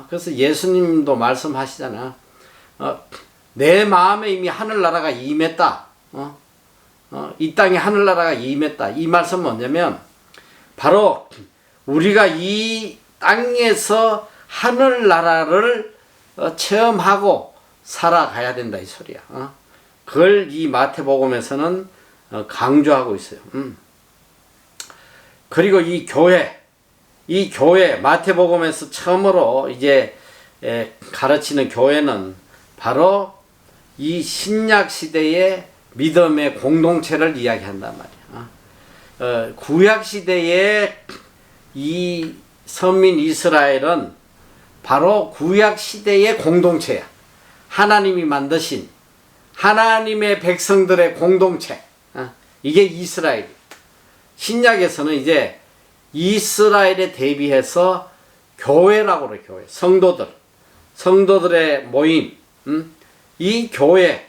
그래서 예수님도 말씀하시잖아. 내 마음에 이미 하늘나라가 임했다. 이 땅에 하늘나라가 임했다. 이 말씀은 뭐냐면, 바로 우리가 이 땅에서 하늘나라를 체험하고 살아가야 된다, 이 소리야. 그걸 이 마태복음에서는 강조하고 있어요. 그리고 이 교회, 마태복음에서 처음으로 이제 가르치는 교회는 바로 이 신약 시대의 믿음의 공동체를 이야기한단 말이야. 구약 시대의 이 선민 이스라엘은 바로 구약 시대의 공동체야. 하나님이 만드신 하나님의 백성들의 공동체. 이게 이스라엘. 신약에서는 이제 이스라엘에 대비해서 교회라고 그래, 교회. 성도들의 모임. 이 교회.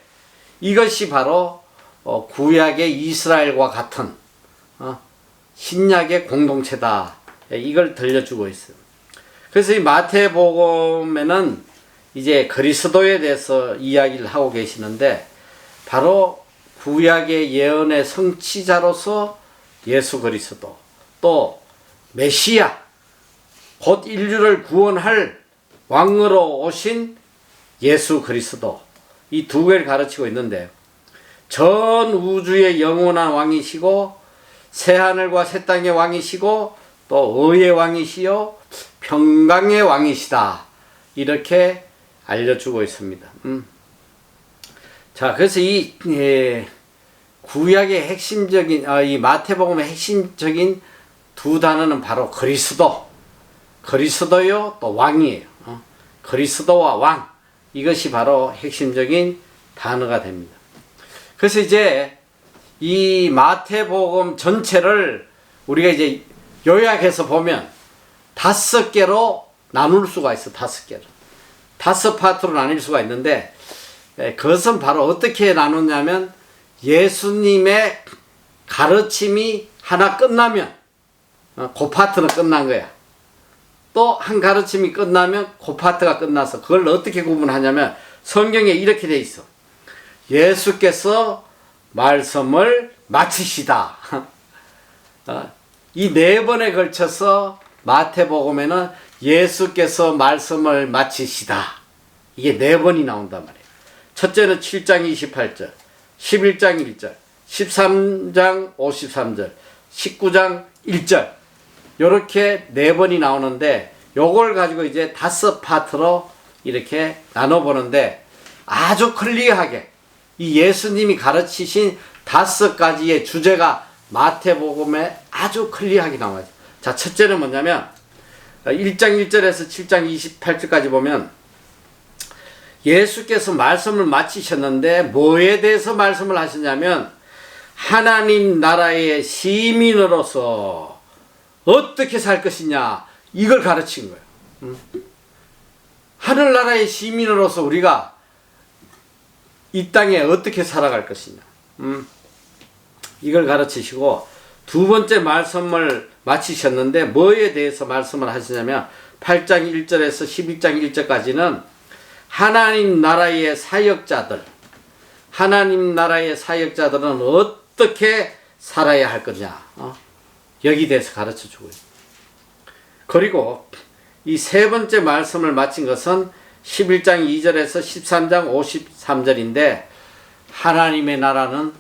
이것이 바로 구약의 이스라엘과 같은 신약의 공동체다. 이걸 들려주고 있어요. 그래서 이 마태복음에는 이제 그리스도에 대해서 이야기를 하고 계시는데, 바로 구약의 예언의 성취자로서 예수 그리스도, 또 메시아, 곧 인류를 구원할 왕으로 오신 예수 그리스도, 이 두 개를 가르치고 있는데, 전 우주의 영원한 왕이시고 새하늘과 새 땅의 왕이시고 또 의의 왕이시요 평강의 왕이시다. 이렇게 알려주고 있습니다. 자, 그래서 이 구약의 핵심적인 이 마태복음의 핵심적인 두 단어는 바로 그리스도요 또 왕이에요. 그리스도와 왕, 이것이 바로 핵심적인 단어가 됩니다. 그래서 이제 이 마태복음 전체를 우리가 이제 요약해서 보면 5개로 나눌 수가 있어. 5개로 5 파트로 나눌 수가 있는데, 그것은 바로 어떻게 나누냐면 예수님의 가르침이 하나 끝나면 그 파트는 끝난 거야. 또 한 가르침이 끝나면 그 파트가 끝나서 그걸 어떻게 구분하냐면 성경에 이렇게 돼 있어. 예수께서 말씀을 마치시다. 이 4번에 걸쳐서 마태복음에는 예수께서 말씀을 마치시다. 이게 4번이 나온단 말이에요. 첫째는 7장 28절, 11장 1절, 13장 53절, 19장 1절. 요렇게 4번이 나오는데 요걸 가지고 이제 5 파트로 이렇게 나눠보는데 아주 클리어하게 이 예수님이 가르치신 5가지의 주제가 마태복음에 아주 클리어하게 나와요. 자, 첫째는 뭐냐면 1장 1절에서 7장 28절까지 보면 예수께서 말씀을 마치셨는데 뭐에 대해서 말씀을 하셨냐면 하나님 나라의 시민으로서 어떻게 살 것이냐, 이걸 가르친 거예요. 하늘나라의 시민으로서 우리가 이 땅에 어떻게 살아갈 것이냐, 이걸 가르치시고, 두 번째 말씀을 마치셨는데 뭐에 대해서 말씀을 하시냐면 8장 1절에서 11장 1절까지는 하나님 나라의 사역자들은 어떻게 살아야 할 거냐, 여기 대해서 가르쳐 주고 있습니다. 그리고 이 3번째 말씀을 마친 것은 11장 2절에서 13장 53절인데 하나님의 나라는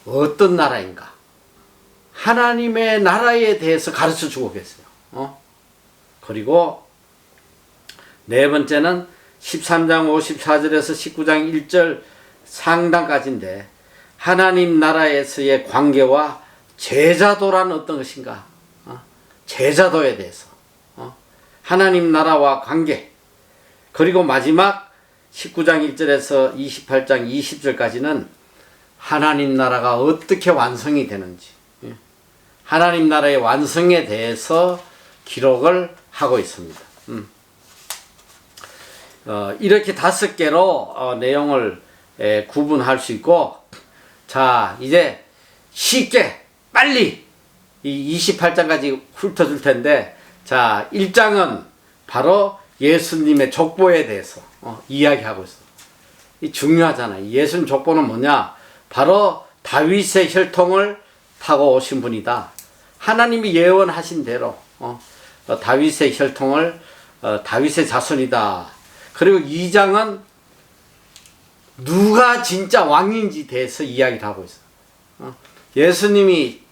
어떤 나라인가, 하나님의 나라에 대해서 가르쳐 주고 계세요. 그리고 4번째는 13장 54절에서 19장 1절 상단까지인데 하나님 나라에서의 관계와 제자도란 어떤 것인가, 제자도에 대해서, 하나님 나라와 관계, 그리고 마지막 19장 1절에서 28장 20절까지는 하나님 나라가 어떻게 완성이 되는지, 하나님 나라의 완성에 대해서 기록을 하고 있습니다. 이렇게 5개로 내용을 구분할 수 있고, 자, 이제 쉽게 빨리 이 28장까지 훑어줄 텐데, 자, 1장은 바로 예수님의 족보에 대해서 이야기하고 있어. 이 중요하잖아요. 예수님 족보는 뭐냐? 바로 다윗의 혈통을 타고 오신 분이다. 하나님이 예언하신 대로 다윗의 혈통을 다윗의 자손이다. 그리고 2장은 누가 진짜 왕인지 대해서 이야기를 하고 있어. 예수님이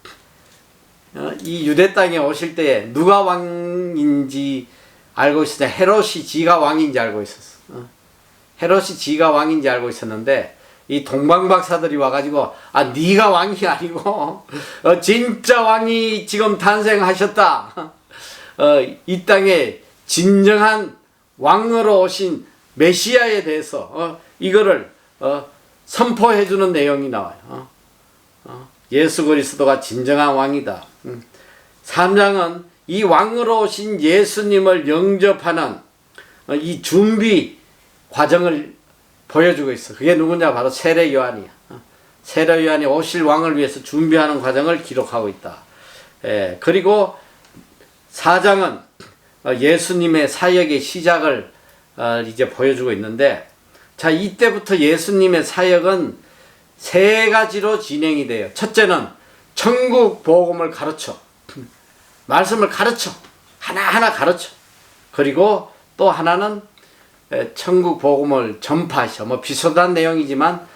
이 유대 땅에 오실 때 누가 왕인지 알고 있었냐? 헤롯이 지가 왕인지 알고 있었어. 헤롯이 지가 왕인지 알고 있었는데 이 동방박사들이 와가지고 네가 왕이 아니고 진짜 왕이 지금 탄생하셨다. 이 땅에 진정한 왕으로 오신 메시아에 대해서 이거를 선포해주는 내용이 나와요. 예수 그리스도가 진정한 왕이다. 3장은 이 왕으로 오신 예수님을 영접하는 이 준비 과정을 보여주고 있어. 그게 누구냐? 바로 세례 요한이야. 세례 요한이 오실 왕을 위해서 준비하는 과정을 기록하고 있다. 그리고 4장은 예수님의 사역의 시작을 이제 보여주고 있는데, 자, 이때부터 예수님의 사역은 3가지로 진행이 돼요. 첫째는 천국 복음을 가르쳐, 말씀을 가르쳐, 하나하나 가르쳐. 그리고 또 하나는 천국 복음을 전파하셔. 비슷한 내용이지만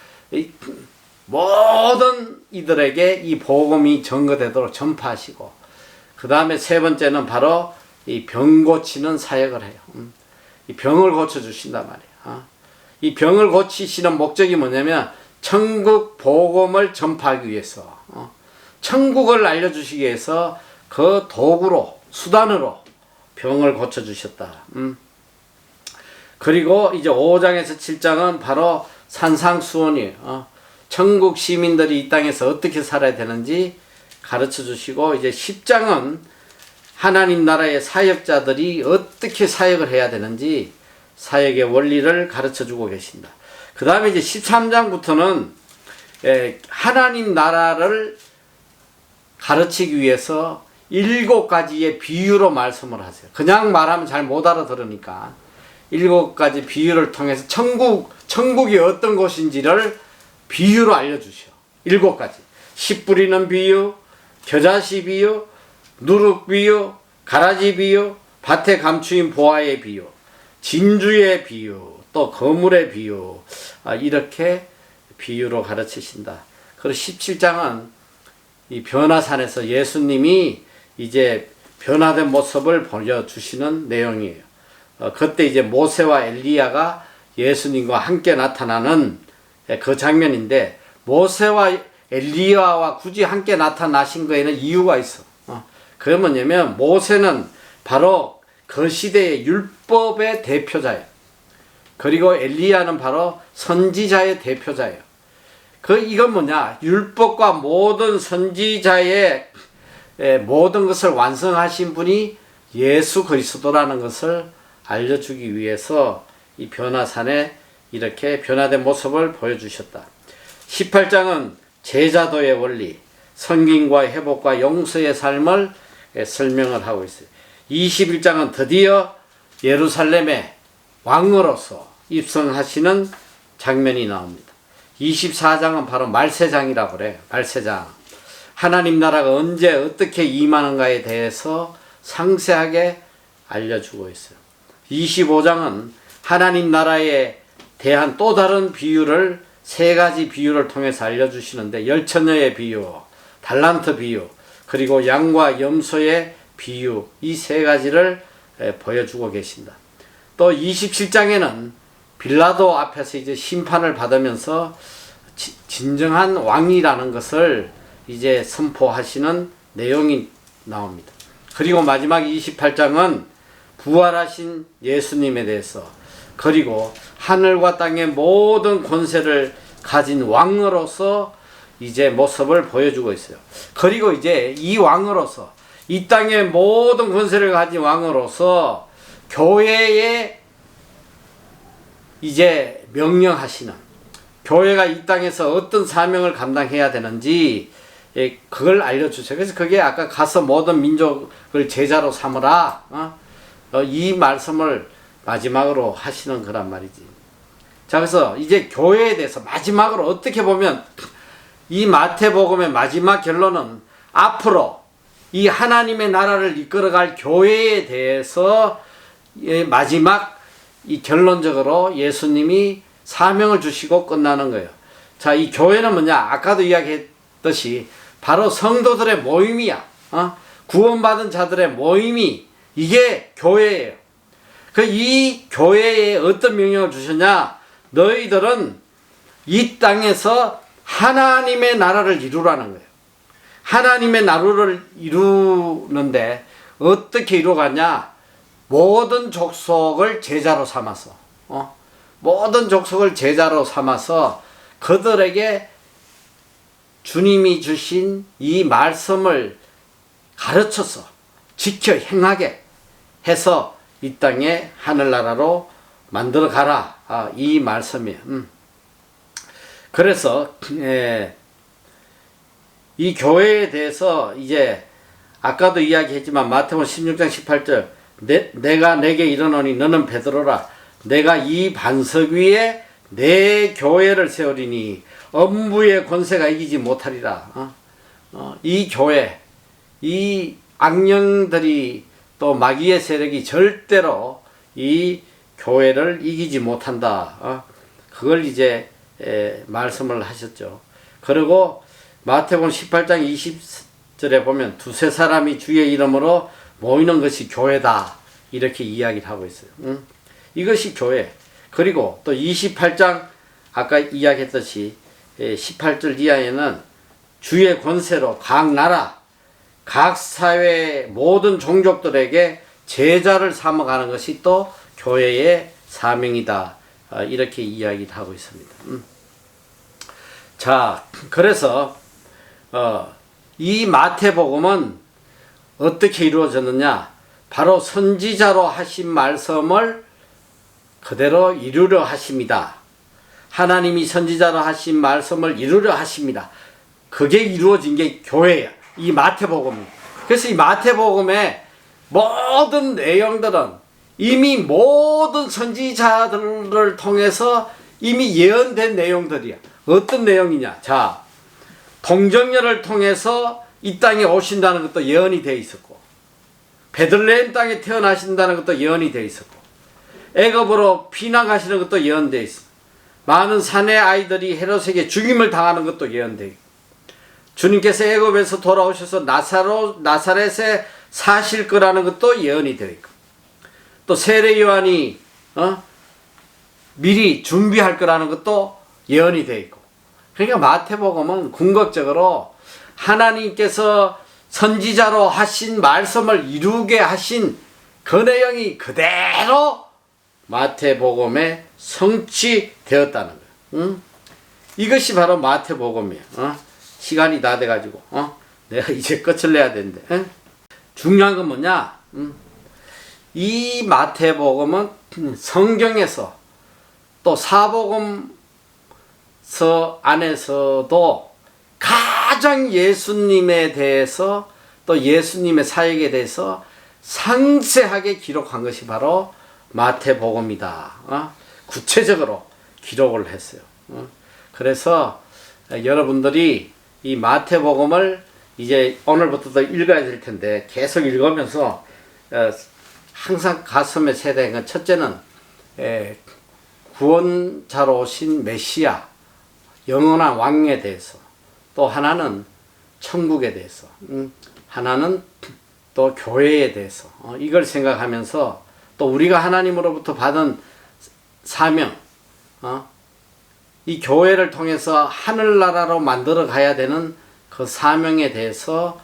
모든 이들에게 이 복음이 전거되도록 전파하시고, 그 다음에 세 번째는 바로 이 병 고치는 사역을 해요. 이 병을 고쳐주신단 말이에요. 이 병을 고치시는 목적이 뭐냐면 천국 복음을 전파하기 위해서, 천국을 알려주시기 위해서 그 도구로, 수단으로 병을 고쳐주셨다. 그리고 이제 5장에서 7장은 바로 산상수훈이에요. 천국 시민들이 이 땅에서 어떻게 살아야 되는지 가르쳐 주시고, 이제 10장은 하나님 나라의 사역자들이 어떻게 사역을 해야 되는지 사역의 원리를 가르쳐 주고 계신다. 그 다음에 이제 13장부터는 하나님 나라를 가르치기 위해서 7가지의 비유로 말씀을 하세요. 그냥 말하면 잘 못 알아들으니까 7가지 비유를 통해서 천국이 어떤 곳인지를 비유로 알려주셔. 7가지. 씨 뿌리는 비유, 겨자씨 비유, 누룩 비유, 가라지 비유, 밭에 감추인 보아의 비유, 진주의 비유, 또 거물의 비유, 이렇게 비유로 가르치신다. 그리고 17장은 이 변화산에서 예수님이 이제 변화된 모습을 보여주시는 내용이에요. 그때 이제 모세와 엘리야가 예수님과 함께 나타나는 그 장면인데, 모세와 엘리야와 굳이 함께 나타나신 거에는 이유가 있어. 그게 뭐냐면 모세는 바로 그 시대의 율법의 대표자예요. 그리고 엘리야는 바로 선지자의 대표자예요. 이건 뭐냐? 율법과 모든 선지자의 모든 것을 완성하신 분이 예수 그리스도라는 것을 알려주기 위해서 이 변화산에 이렇게 변화된 모습을 보여주셨다. 18장은 제자도의 원리, 성김과 회복과 용서의 삶을 설명을 하고 있어요. 21장은 드디어 예루살렘의 왕으로서 입성하시는 장면이 나옵니다. 24장은 바로 말세장이라고 그래요. 말세장. 하나님 나라가 언제 어떻게 임하는가에 대해서 상세하게 알려주고 있어요. 25장은 하나님 나라에 대한 또 다른 비유를 3가지 비유를 통해서 알려주시는데, 열처녀의 비유, 달란트 비유, 그리고 양과 염소의 비유, 이 3가지를 보여주고 계신다. 또 27장에는 빌라도 앞에서 이제 심판을 받으면서 진정한 왕이라는 것을 이제 선포하시는 내용이 나옵니다. 그리고 마지막 28장은 부활하신 예수님에 대해서, 그리고 하늘과 땅의 모든 권세를 가진 왕으로서 이제 모습을 보여주고 있어요. 그리고 이제 이 왕으로서, 이 땅의 모든 권세를 가진 왕으로서 교회에 이제 명령하시는, 교회가 이 땅에서 어떤 사명을 감당해야 되는지 그걸 알려주세요. 그래서 그게 아까 가서 모든 민족을 제자로 삼으라, 이 말씀을 마지막으로 하시는 거란 말이지. 자, 그래서 이제 교회에 대해서 마지막으로 어떻게 보면 이 마태복음의 마지막 결론은 앞으로 이 하나님의 나라를 이끌어갈 교회에 대해서 마지막 이 결론적으로 예수님이 사명을 주시고 끝나는 거예요. 자, 이 교회는 뭐냐? 아까도 이야기했듯이 바로 성도들의 모임이야. 구원받은 자들의 모임이 이게 교회예요. 이 교회에 어떤 명령을 주셨냐? 너희들은 이 땅에서 하나님의 나라를 이루라는 거예요. 하나님의 나라를 이루는데 어떻게 이루어가냐? 모든 족속을 제자로 삼아서, 모든 족속을 제자로 삼아서 그들에게 주님이 주신 이 말씀을 가르쳐서 지켜 행하게 해서 이 땅에 하늘나라로 만들어 가라, 이 말씀이에요. 그래서 이 교회에 대해서 이제 아까도 이야기했지만 마태복음 16장 18절, 내가 내게 이르노니 너는 베드로라, 내가 이 반석 위에 내 교회를 세우리니 엄부의 권세가 이기지 못하리라. 이 교회, 이 악령들이 또 마귀의 세력이 절대로 이 교회를 이기지 못한다. 그걸 이제 말씀을 하셨죠. 그리고 마태복음 18장 절에 보면 두세 사람이 주의 이름으로 모이는 것이 교회다. 이렇게 이야기를 하고 있어요. 이것이 교회. 그리고 또 28장 아까 이야기했듯이 18절 이하에는 주의 권세로 각 나라, 각 사회 모든 종족들에게 제자를 삼아가는 것이 또 교회의 사명이다. 이렇게 이야기를 하고 있습니다. 자, 그래서 이 마태복음은 어떻게 이루어졌느냐? 바로 선지자로 하신 말씀을 그대로 이루려 하십니다. 하나님이 선지자로 하신 말씀을 이루려 하십니다. 그게 이루어진 게 교회야. 이 마태복음. 그래서 이 마태복음의 모든 내용들은 이미 모든 선지자들을 통해서 이미 예언된 내용들이야. 어떤 내용이냐? 자, 동정녀를 통해서 이 땅에 오신다는 것도 예언이 되어 있었고, 베들레헴 땅에 태어나신다는 것도 예언이 되어 있었고, 애굽으로 피난가시는 것도 예언되어 있어. 많은 사내 아이들이 헤롯에게 죽임을 당하는 것도 예언되어 있고, 주님께서 애굽에서 돌아오셔서 나사렛에 사실 거라는 것도 예언이 되어 있고, 또 세례 요한이 미리 준비할 거라는 것도 예언이 되어 있고. 그러니까 마태복음은 궁극적으로 하나님께서 선지자로 하신 말씀을 이루게 하신 그 내용이 그대로 마태복음에 성취되었다는 거예요. 이것이 바로 마태복음이에요. 시간이 다 돼가지고 내가 이제 끝을 내야 되는데 중요한 건 뭐냐? 이 마태복음은 성경에서 또 사복음서 안에서도 가장 예수님에 대해서 또 예수님의 사역에 대해서 상세하게 기록한 것이 바로 마태복음이다. 구체적으로 기록을 했어요. 그래서 여러분들이 이 마태복음을 이제 오늘부터도 읽어야 될 텐데 계속 읽으면서 항상 가슴에 새는 건 첫째는 구원자로 오신 메시아, 영원한 왕에 대해서, 또 하나는 천국에 대해서, 하나는 또 교회에 대해서 이걸 생각하면서 또 우리가 하나님으로부터 받은 사명, 이 교회를 통해서 하늘나라로 만들어 가야 되는 그 사명에 대해서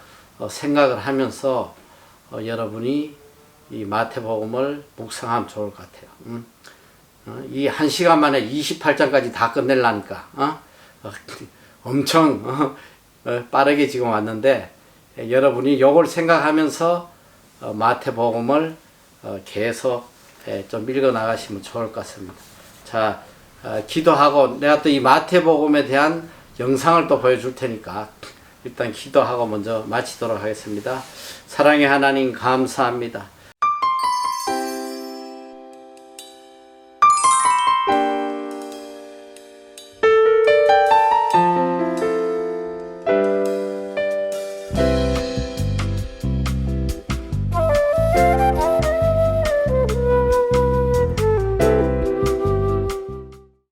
생각을 하면서 여러분이 이 마태복음을 묵상하면 좋을 것 같아요. 이 1시간 만에 28장까지 다 끝내려니까 엄청 빠르게 지금 왔는데 여러분이 요걸 생각하면서 마태복음을 계속 좀 읽어 나가시면 좋을 것 같습니다. 자, 기도하고 내가 또 이 마태복음에 대한 영상을 또 보여줄 테니까 일단 기도하고 먼저 마치도록 하겠습니다. 사랑의 하나님 감사합니다.